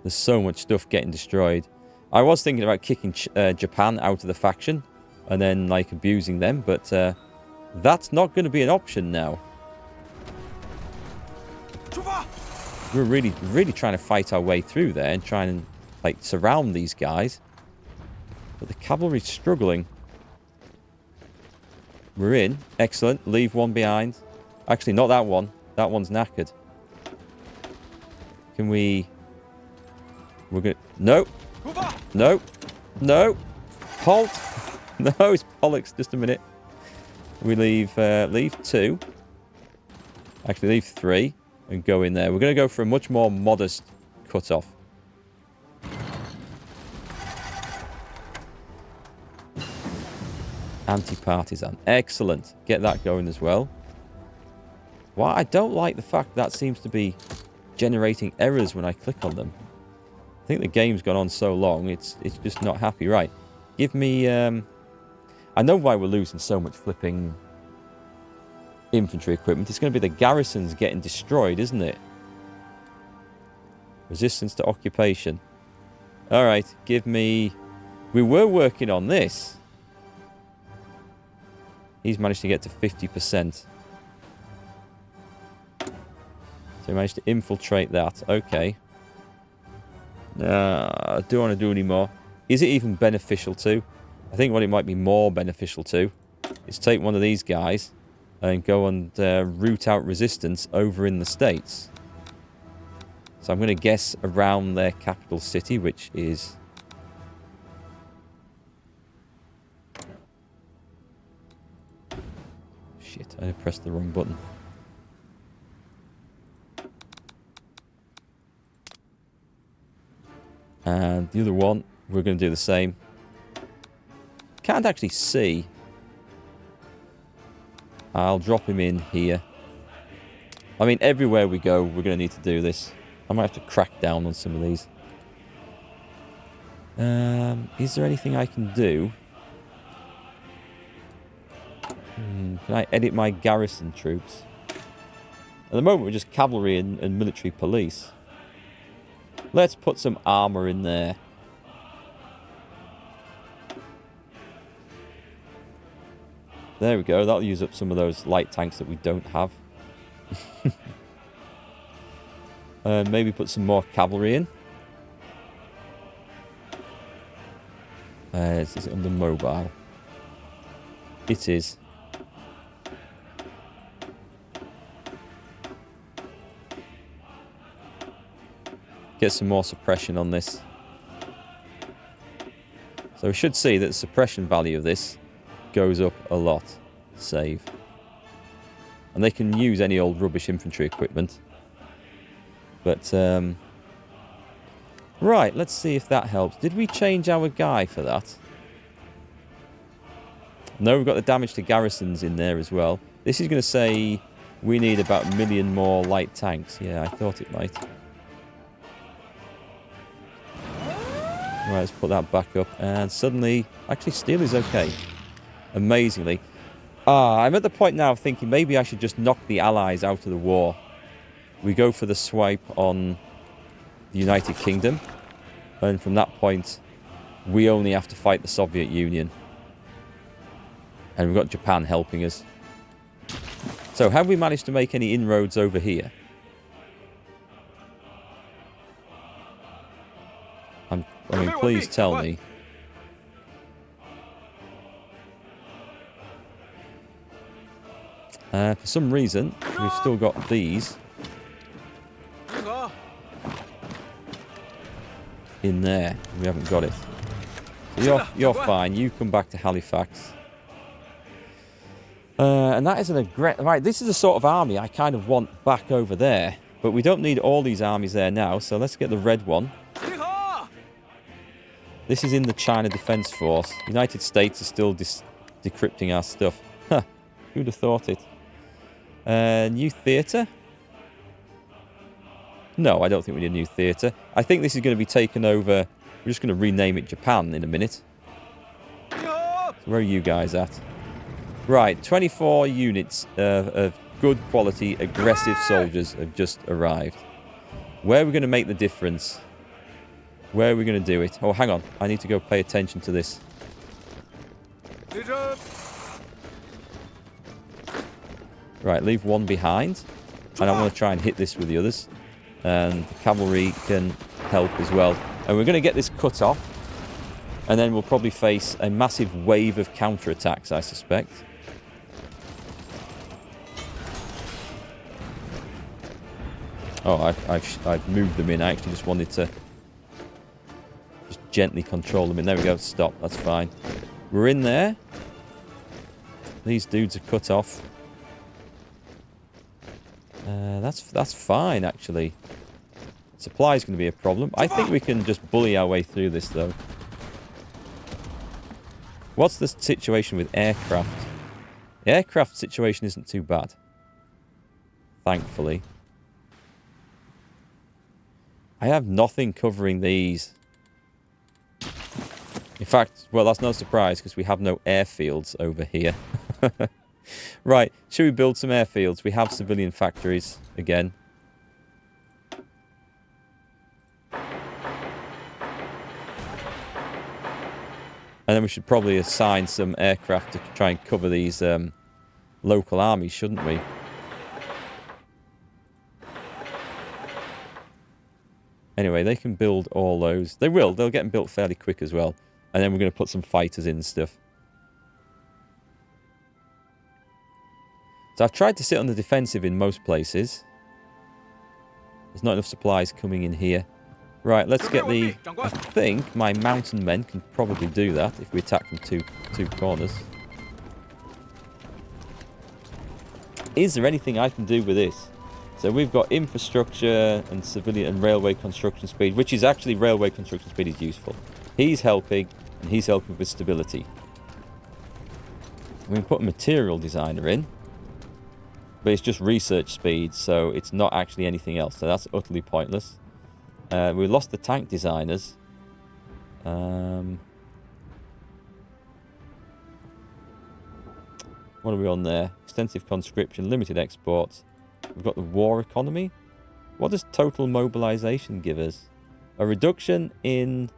There's so much stuff getting destroyed. I was thinking about kicking Japan out of the faction and then, like, abusing them, but that's not going to be an option now. We're really, really trying to fight our way through there and trying to, like, surround these guys. But the cavalry's struggling. We're in. Excellent. Leave one behind. Actually, not that one. That one's knackered. Can we... We're going to... No. No. No. Halt. No, it's bollocks. Just a minute. We leave 2. Actually, leave 3 and go in there. We're going to go for a much more modest cut-off. Anti-partisan. Excellent. Get that going as well. Well, I don't like the fact that seems to be generating errors when I click on them. I think the game's gone on so long, it's just not happy. Right. Give me... I know why we're losing so much flipping infantry equipment. It's going to be the garrisons getting destroyed, isn't it? Resistance to occupation. Alright, give me... We were working on this. He's managed to get to 50%. So he managed to infiltrate that. Okay. I don't want to do any more. Is it even beneficial to? I think what it might be more beneficial to is take one of these guys and go and root out resistance over in the States. So I'm going to guess around their capital city, which is... Shit, I pressed the wrong button. And the other one, we're going to do the same. Can't actually see. I'll drop him in here. I mean, everywhere we go, we're going to need to do this. I might have to crack down on some of these. Is there anything I can do? Can I edit my garrison troops? At the moment, we're just cavalry and military police. Let's put some armour in there. There we go. That'll use up some of those light tanks that we don't have. Maybe put some more cavalry in. Is it under mobile? It is. Get some more suppression on this. So we should see that the suppression value of this goes up a lot. Save. And they can use any old rubbish infantry equipment. But, right, let's see if that helps. Did we change our guy for that? No, we've got the damage to garrisons in there as well. This is going to say we need about 1 million more light tanks. Yeah, I thought it might. Right, let's put that back up. And suddenly, actually, steel is okay. Amazingly. I'm at the point now of thinking maybe I should just knock the Allies out of the war. We go for the swipe on the United Kingdom. And from that point, we only have to fight the Soviet Union. And we've got Japan helping us. So, have we managed to make any inroads over here? I mean, please tell me. For some reason, we've still got these in there. We haven't got it. So you're fine. You come back to Halifax. And that is an aggressive... Right, this is the sort of army I kind of want back over there. But we don't need all these armies there now, so let's get the red one. This is in the China Defense Force. The United States is still decrypting our stuff. Huh, who'd have thought it? New theatre? No, I don't think we need a new theatre. I think this is going to be taken over... We're just going to rename it Japan in a minute. So where are you guys at? Right, 24 units of good quality, aggressive soldiers have just arrived. Where are we going to make the difference? Where are we going to do it? Oh, hang on. I need to go pay attention to this. Right, leave one behind. And I want to try and hit this with the others. And the cavalry can help as well. And we're going to get this cut off. And then we'll probably face a massive wave of counterattacks, I suspect. Oh, I've moved them in. I actually just wanted to just gently control them in. There we go. Stop. That's fine. We're in there. These dudes are cut off. That's fine, actually. Supply is going to be a problem. I think we can just bully our way through this, though. What's the situation with aircraft? The aircraft situation isn't too bad. Thankfully. I have nothing covering these. In fact, well, that's no surprise because we have no airfields over here. Right, should we build some airfields? We have civilian factories again. And then we should probably assign some aircraft to try and cover these local armies, shouldn't we? Anyway, they can build all those. They will. They'll get them built fairly quick as well. And then we're going to put some fighters in and stuff. So I've tried to sit on the defensive in most places. There's not enough supplies coming in here. Right, let's get the... I think my mountain men can probably do that if we attack from two corners. Is there anything I can do with this? So we've got infrastructure and civilian and railway construction speed, which is actually railway construction speed is useful. He's helping, and he's helping with stability. We can put a material designer in, but it's just research speed, so it's not actually anything else. So that's utterly pointless. We lost the tank designers. What are we on there? Extensive conscription, limited exports. We've got the war economy. What does total mobilization give us? A reduction in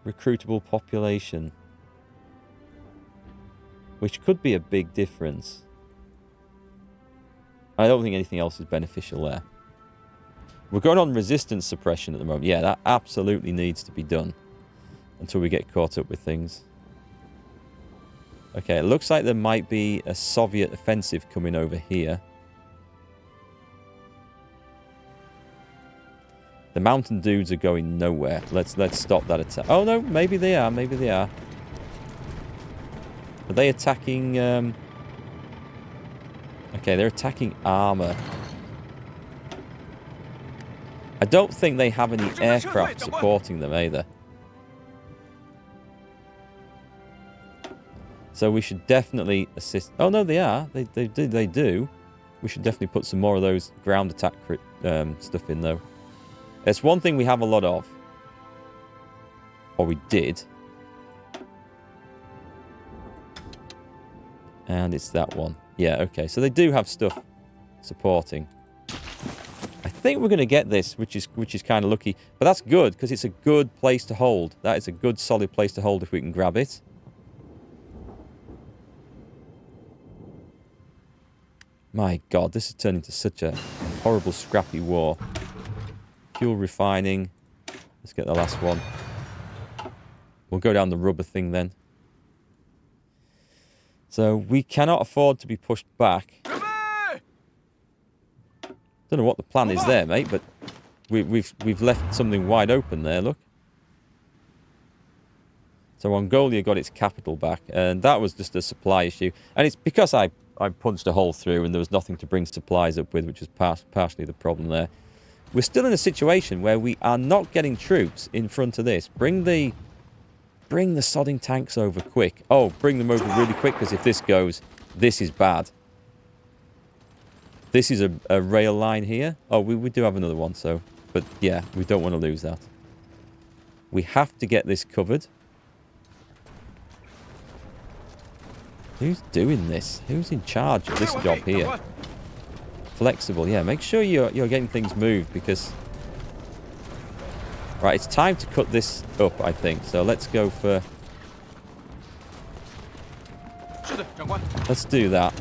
recruitable population, which could be a big difference. I don't think anything else is beneficial there. We're going on resistance suppression at the moment. Yeah, that absolutely needs to be done until we get caught up with things. Okay, it looks like there might be a Soviet offensive coming over here. The mountain dudes are going nowhere. Let's stop that attack. Oh no, maybe they are. Maybe they are. Are they attacking? Okay, they're attacking armor. I don't think they have any aircraft supporting them either. So we should definitely assist. Oh no, they are. They do. We should definitely put some more of those ground attack stuff in though. It's one thing we have a lot of. Or we did. And it's that one. Yeah, okay. So they do have stuff supporting. I think we're going to get this, which is kind of lucky. But that's good, because it's a good place to hold. That is a good, solid place to hold if we can grab it. My God, this has turned into such a horrible, scrappy war. Fuel refining. Let's get the last one. We'll go down the rubber thing then. So we cannot afford to be pushed back. Don't know what the plan is there, mate, but we've left something wide open there, look. So Mongolia got its capital back, and that was just a supply issue. And it's because I punched a hole through and there was nothing to bring supplies up with, which was partially the problem there. We're still in a situation where we are not getting troops in front of this. Bring the sodding tanks over quick. Oh, bring them over really quick, because if this goes, this is bad. This is a rail line here. Oh, we do have another one, so... But yeah, we don't want to lose that. We have to get this covered. Who's doing this? Who's in charge of this job here? Flexible, yeah. Make sure you're getting things moved, because Right, it's time to cut this up, I think. So let's go for... Let's do that.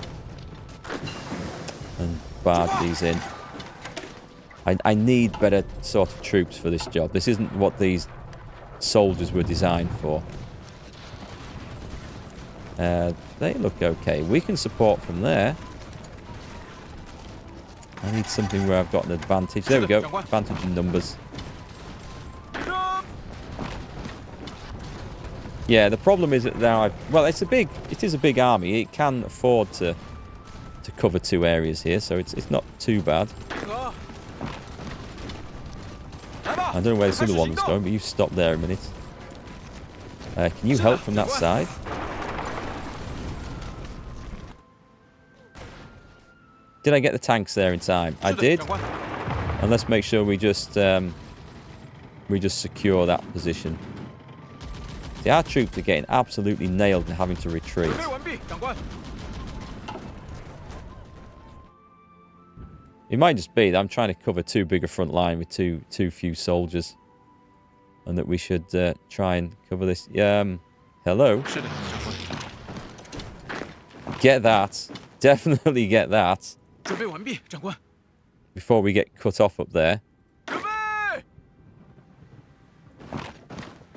And barge these in. I need better sort of troops for this job. This isn't what these soldiers were designed for. They look okay. We can support from there. I need something where I've got an advantage. There we go. Advantage in numbers. Yeah, the problem is that now well, it is a big army. It can afford to cover 2 areas here, so it's not too bad. I don't know where this other one's going, but you stop there a minute. Can you help from that side? Did I get the tanks there in time? I did. And let's make sure we just secure that position. See, our troops are getting absolutely nailed and having to retreat. It might just be that I'm trying to cover too big a front line with too few soldiers. And that we should try and cover this. Hello? Get that. Definitely get that. Before we get cut off up there.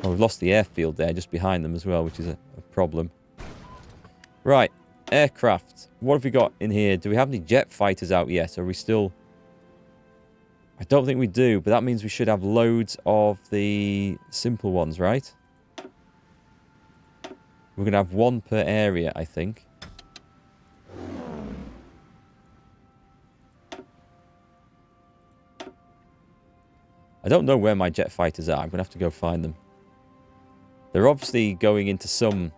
Oh, we've lost the airfield there just behind them as well, which is a problem. Right. Aircraft. What have we got in here? Do we have any jet fighters out yet? Are we still... I don't think we do, but that means we should have loads of the simple ones, right? We're going to have 1 per area, I think. I don't know where my jet fighters are. I'm going to have to go find them. They're obviously going into some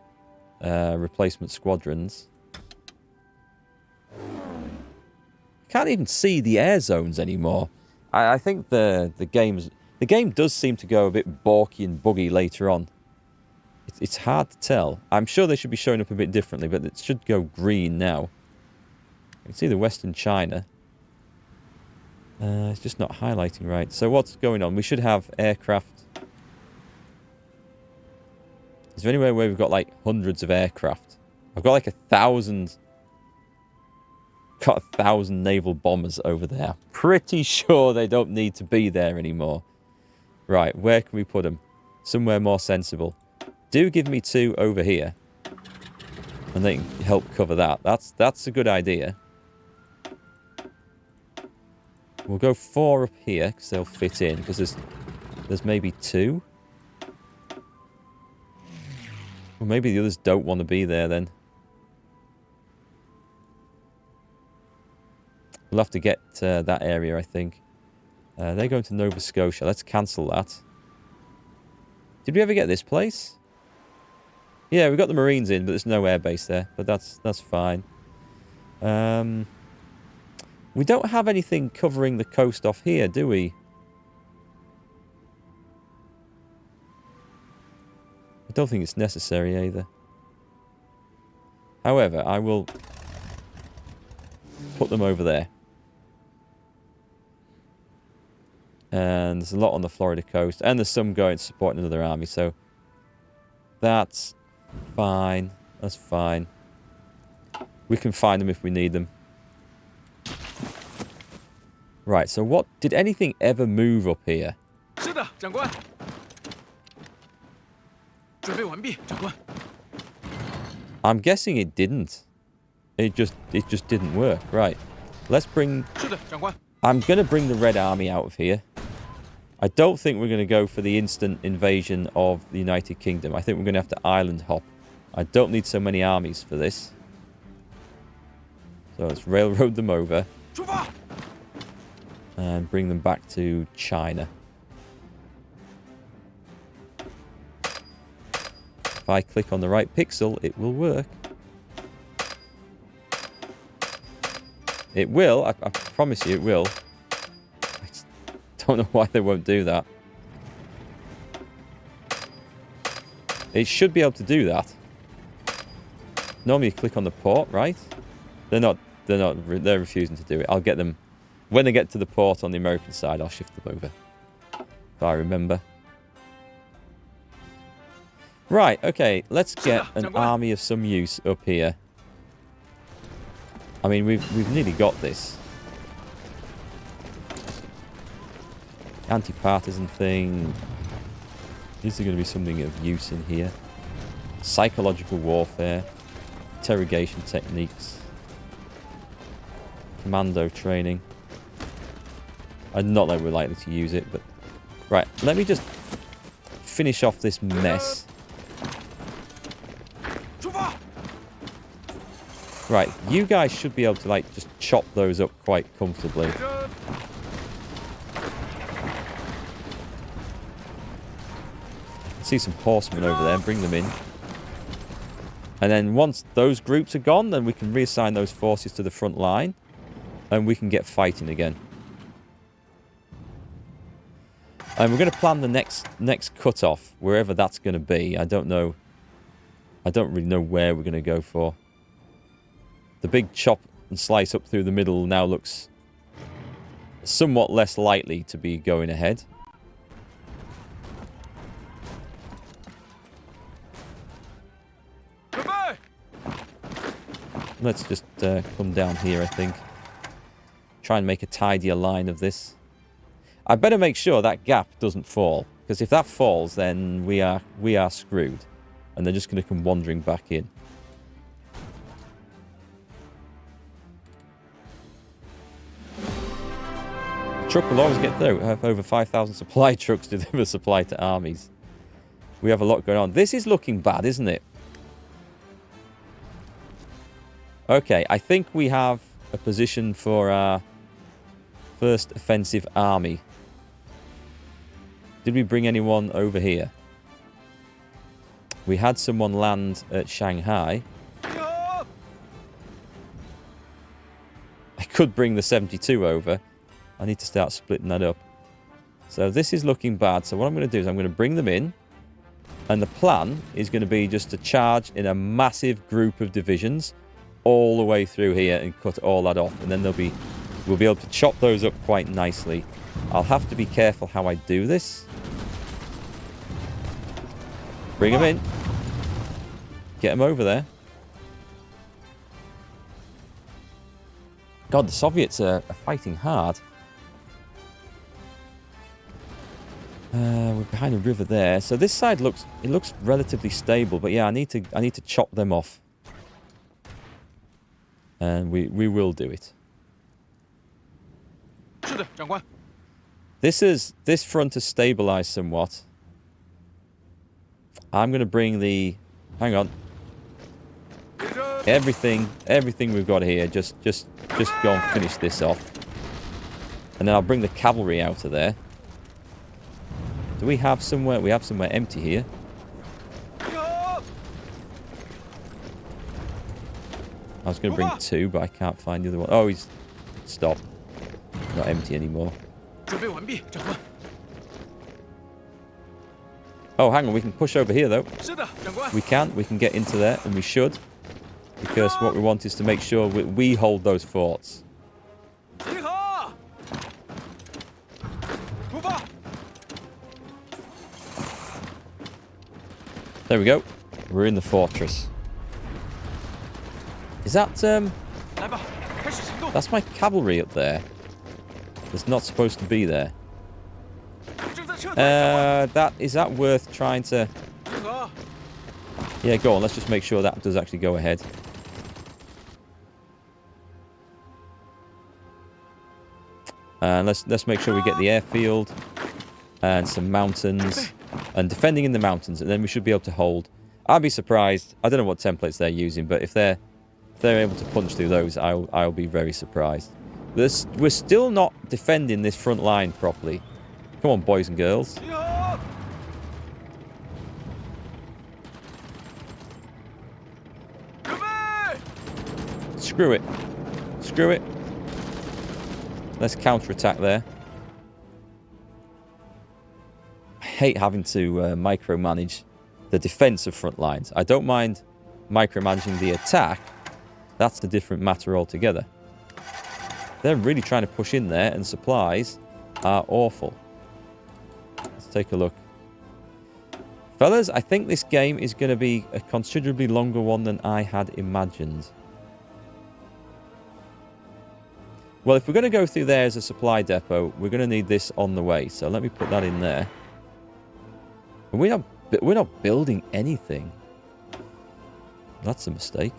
replacement squadrons. Can't even see the air zones anymore. I think the game does seem to go a bit balky and buggy later on. It's hard to tell. I'm sure they should be showing up a bit differently, but it should go green now. You can see the Western China. It's just not highlighting right. So what's going on? We should have aircraft. Is there anywhere where we've got like hundreds of aircraft? I've got like 1,000... Got 1,000 naval bombers over there. Pretty sure they don't need to be there anymore. Right, where can we put them? Somewhere more sensible. Do give me 2 over here. And they can help cover that. That's a good idea. We'll go 4 up here, because they'll fit in. Because there's maybe 2. Well, maybe the others don't want to be there then. We'll have to get that area, I think. They're going to Nova Scotia. Let's cancel that. Did we ever get this place? Yeah, we got the Marines in, but there's no airbase there. But that's fine. We don't have anything covering the coast off here, do we? I don't think it's necessary either. However, I will put them over there. And there's a lot on the Florida coast. And there's some going to support another army. So that's fine. That's fine. We can find them if we need them. Right, so what... Did anything ever move up here? I'm guessing it didn't. It just didn't work. Right. Let's bring... I'm going to bring the Red Army out of here. I don't think we're going to go for the instant invasion of the United Kingdom. I think we're going to have to island hop. I don't need so many armies for this. So let's railroad them over. And bring them back to China. If I click on the right pixel, it will work. It will. I promise you it will. I just don't know why they won't do that. It should be able to do that. Normally you click on the port, right? They're refusing to do it. I'll get them... When they get to the port on the American side, I'll shift them over. If I remember. Right, okay. Let's get an army of some use up here. I mean, we've nearly got this. Anti-partisan thing. Is there going to be something of use in here? Psychological warfare. Interrogation techniques. Commando training. Not that we're likely to use it, but... Right, let me just finish off this mess. Right, you guys should be able to, like, just chop those up quite comfortably. See some horsemen over there, bring them in. And then once those groups are gone, then we can reassign those forces to the front line. And we can get fighting again. And we're going to plan the next cut-off, wherever that's going to be. I don't know. I don't really know where we're going to go for. The big chop and slice up through the middle now looks somewhat less likely to be going ahead. Let's just come down here, I think. Try and make a tidier line of this. I better make sure that gap doesn't fall. Because if that falls, then we are screwed. And they're just going to come wandering back in. The truck will always get through. I have over 5,000 supply trucks to deliver supply to armies. We have a lot going on. This is looking bad, isn't it? Okay, I think we have a position for our first offensive army. Did we bring anyone over here? We had someone land at Shanghai. I could bring the 72 over. I need to start splitting that up. So this is looking bad. So what I'm going to do is I'm going to bring them in. And the plan is going to be just to charge in a massive group of divisions all the way through here and cut all that off. And then we'll be able to chop those up quite nicely. I'll have to be careful how I do this. Bring them in. Get them over there. God, the Soviets are fighting hard. We're behind a river there. So this side looks relatively stable, but yeah, I need to chop them off. And we will do it. This front has stabilized somewhat. I'm going to bring the... Hang on. Everything we've got here, just go and finish this off. And then I'll bring the cavalry out of there. Do we have somewhere? We have somewhere empty here. I was going to bring two, but I can't find the other one. Oh, he's... Stop. Not empty anymore. Oh, hang on. We can push over here, though. We can get into there, and we should. Because what we want is to make sure we hold those forts. There we go. We're in the fortress. Is that, that's my cavalry up there. It's not supposed to be there. Is that worth trying to... Yeah, go on. Let's just make sure that does actually go ahead. And let's make sure we get the airfield and some mountains and defending in the mountains, and then we should be able to hold. I'd be surprised. I don't know what templates they're using, but if they're able to punch through those, I'll be very surprised. We're still not defending this front line properly. Come on, boys and girls. Screw it. Screw it. Let's counterattack there. I hate having to micromanage the defense of front lines. I don't mind micromanaging the attack. That's a different matter altogether. They're really trying to push in there, and supplies are awful. Let's take a look. Fellas, I think this game is going to be a considerably longer one than I had imagined. Well, if we're going to go through there as a supply depot, we're going to need this on the way. So let me put that in there. And we're not building anything. That's a mistake.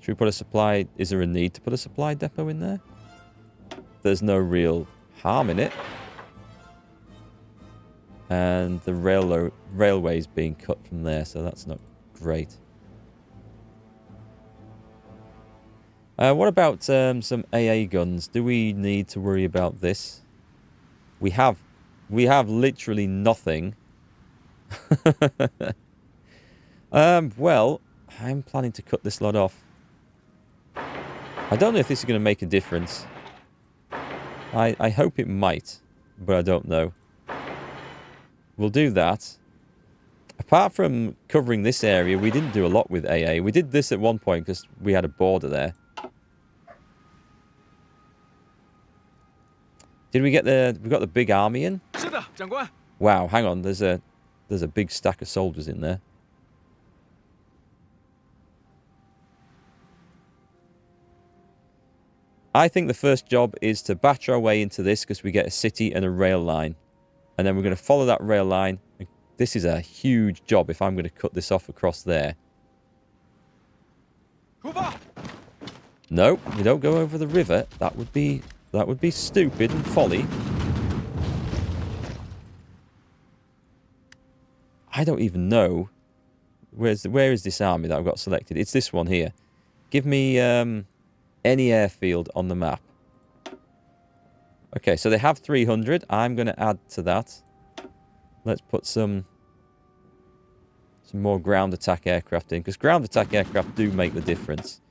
Should we put a supply... Is there a need to put a supply depot in there? There's no real harm in it. And the railway's being cut from there, so that's not great. What about some AA guns? Do we need to worry about this? We have literally nothing. Well, I'm planning to cut this lot off. I don't know if this is going to make a difference. I hope it might, but I don't know. We'll do that. Apart from covering this area, we didn't do a lot with AA. We did this at one point because we had a border there. Did we get we got the big army in? Wow, hang on. There's a big stack of soldiers in there. I think the first job is to batch our way into this because we get a city and a rail line. And then we're going to follow that rail line. This is a huge job if I'm going to cut this off across there. No, we don't go over the river. That would be stupid and folly. I don't even know. Where is this army that I've got selected? It's this one here. Give me any airfield on the map. Okay, so they have 300. I'm going to add to that. Let's put some more ground attack aircraft in, because ground attack aircraft do make the difference.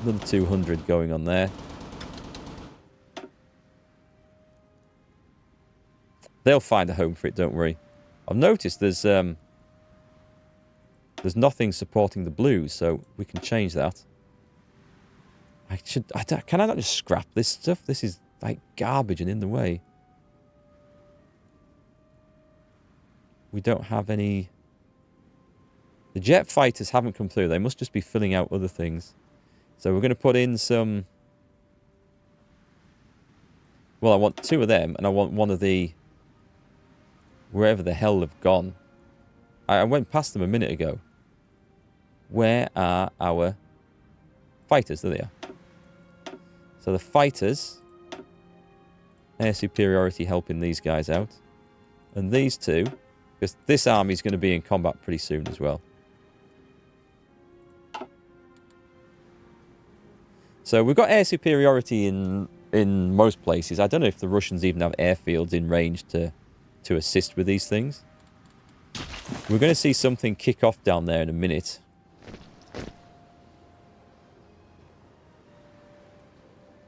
Another 200 going on there. They'll find a home for it, don't worry. I've noticed there's nothing supporting the blues, so we can change that. Can I not just scrap this stuff? This is like garbage and in the way. We don't have any... The jet fighters haven't come through. They must just be filling out other things. So we're going to put in some... Well, I want 2 of them, and I want 1 of the... Wherever the hell they've gone. I went past them a minute ago. Where are our fighters? There they are. So the fighters... Air superiority helping these guys out. And these 2... Because this army is going to be in combat pretty soon as well. So we've got air superiority in most places. I don't know if the Russians even have airfields in range to assist with these things. We're going to see something kick off down there in a minute.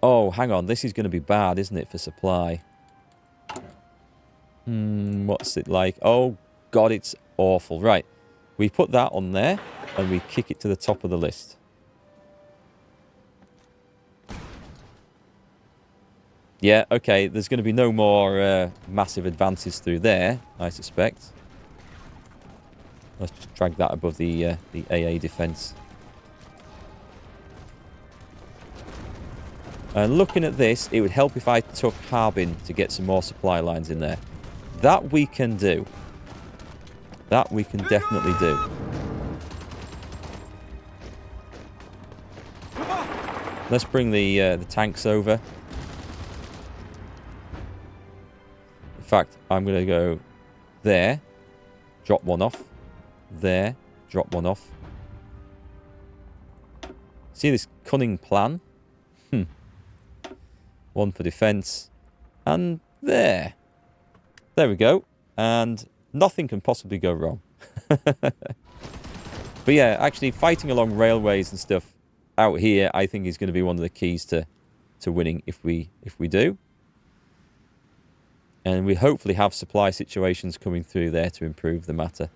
Oh, hang on. This is going to be bad, isn't it, for supply? What's it like? Oh, God, it's awful. Right. We put that on there, and we kick it to the top of the list. Yeah, okay. There's going to be no more massive advances through there, I suspect. Let's just drag that above the AA defense. And looking at this, it would help if I took Harbin to get some more supply lines in there. That we can do. That we can definitely do. Let's bring the tanks over. In fact, I'm going to go there. Drop 1 off. There. Drop 1 off. See this cunning plan? 1 for defense. And there. There we go. And nothing can possibly go wrong. But yeah, actually fighting along railways and stuff out here, I think is going to be one of the keys to winning if we do. And we hopefully have supply situations coming through there to improve the matter.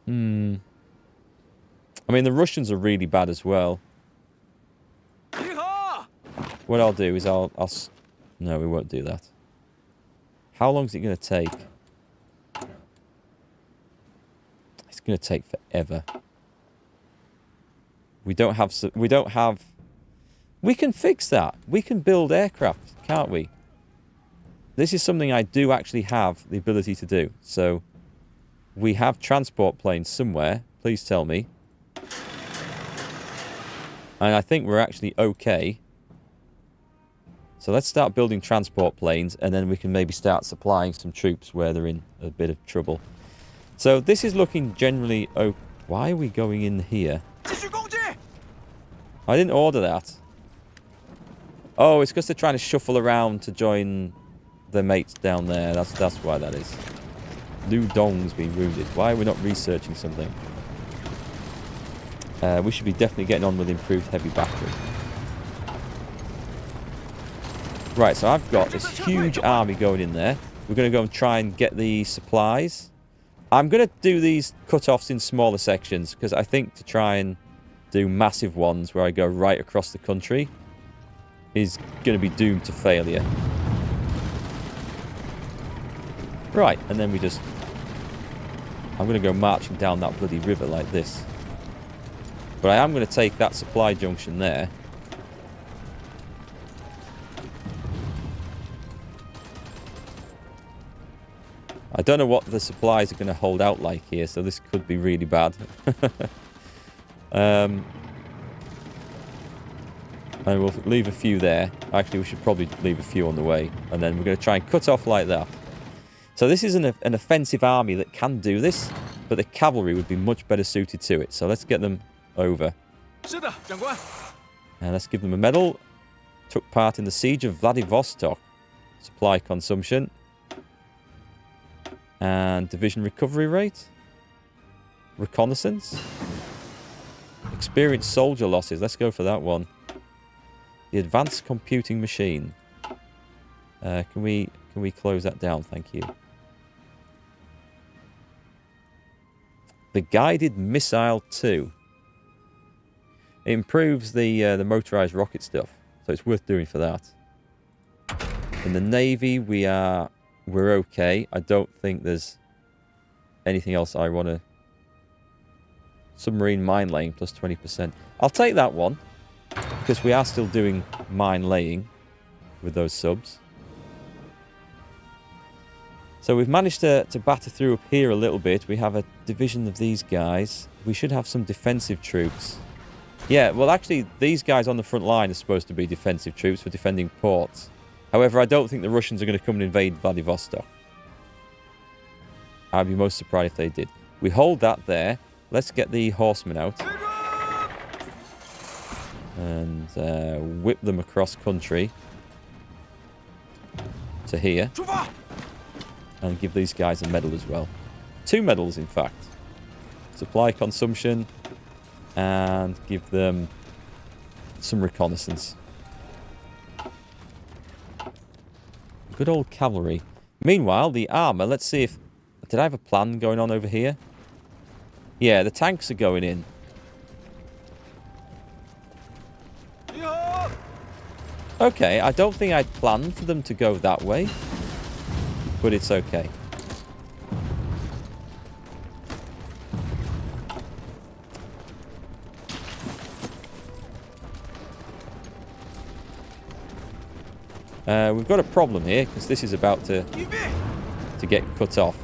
I mean, the Russians are really bad as well. What I'll do is I'll... No, we won't do that. How long is it going to take? It's going to take forever. We don't have... We can fix that. We can build aircraft, can't we? This is something I do actually have the ability to do. So, we have transport planes somewhere. Please tell me. And I think we're actually okay. So let's start building transport planes, and then we can maybe start supplying some troops where they're in a bit of trouble. So this is looking generally... Oh, why are we going in here? I didn't order that. Oh, it's because they're trying to shuffle around to join their mates down there. That's why that is. Liu Dong's been wounded. Why are we not researching something? We should be definitely getting on with improved heavy battery. Right, so I've got this huge army going in there. We're going to go and try and get the supplies. I'm going to do these cut-offs in smaller sections, because I think to try and do massive ones where I go right across the country is going to be doomed to failure. Right, and then we just... I'm going to go marching down that bloody river like this. But I am going to take that supply junction there. I don't know what the supplies are going to hold out like here, so this could be really bad. And we'll leave a few there. Actually, we should probably leave a few on the way. And then we're going to try and cut off like that. So this is an offensive army that can do this, but the cavalry would be much better suited to it. So let's get them over. And let's give them a medal. Took part in the siege of Vladivostok. Supply consumption. And division recovery rate. Reconnaissance. Experienced soldier losses. Let's go for that one. The advanced computing machine. Can we close that down? Thank you. The guided missile 2. It improves the motorized rocket stuff, so it's worth doing for that. In the Navy, we're okay. I don't think there's anything else I want to... Submarine mine laying plus 20%. I'll take that one, because we are still doing mine laying with those subs. So we've managed to batter through up here a little bit. We have a division of these guys. We should have some defensive troops. Yeah, well actually these guys on the front line are supposed to be defensive troops for defending ports. However, I don't think the Russians are going to come and invade Vladivostok. I'd be most surprised if they did. We hold that there. Let's get the horsemen out. And whip them across country to here. And give these guys a medal as well. 2 medals, in fact. Supply consumption. And give them some reconnaissance. Good old cavalry. Meanwhile, the armour, let's see if... Did I have a plan going on over here? Yeah, the tanks are going in. Okay, I don't think I'd planned for them to go that way. But it's okay. We've got a problem here, because this is about to get cut off.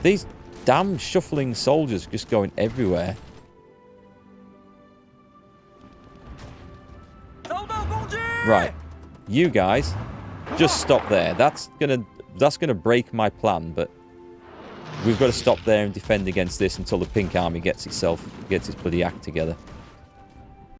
These damn shuffling soldiers just going everywhere. Right. You guys, just stop there. That's gonna break my plan, but we've got to stop there and defend against this until the Pink Army gets its bloody act together.